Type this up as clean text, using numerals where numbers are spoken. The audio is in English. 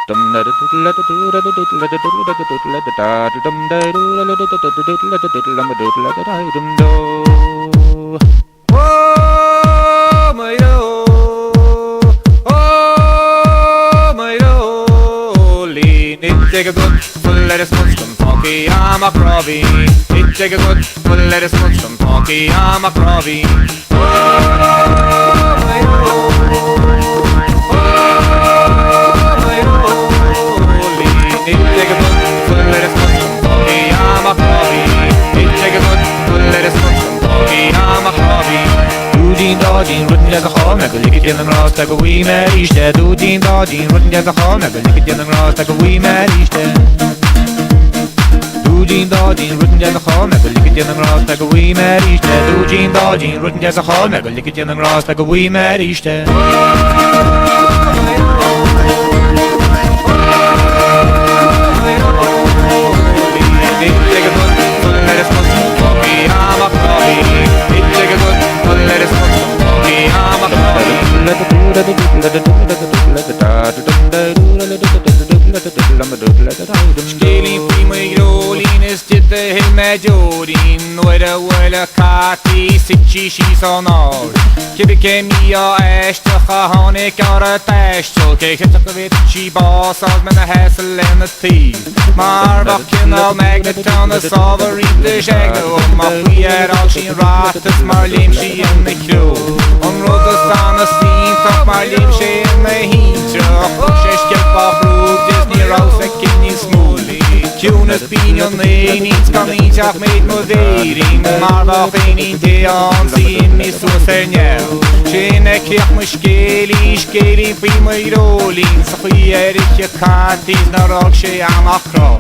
Take a good full lettuce mushroom funky I'm a crobby. It take a good full lettuce mushroom funky I'm a crobby. It take a good full lettuce mushroom funky I'm a crobby. It take a good full lettuce mushroom funky I'm a crobby. Doodien dodien, rotten jazz a hall, meg a lick it in the grass like a wee man is dead. Doodien dodien, rotten jazz a hall, meg a lick it in the grass like a wee man is dead. Doodien dodien, rotten jazz a hall, meg a lick it in the grass like a wee man is dead. Doodien dodien, rotten jazz a hall, meg a lick it in the grass like a wee man is dead. Skeling prima grolin istid hil majorin Noira wala kati sitchi shi sonar Kibike mia ashtacha hanik ara tashtal Keketakavet shi boss as men a hassle and a thief Marvakin al magneton a sovereign de shagno Ma pier al shin ratas marlim shi in the crew On rodas a steen tak marlim shi in the hintro Sheshkel paprug Disney Rouse en kinni smoolie Kunes pinion nits kan niet ach met modering Maar wacht een te aan zien mis zo sernjel Shene krijg me skeli prima rolling Zo hier ik je kaart is naar ook she aan akro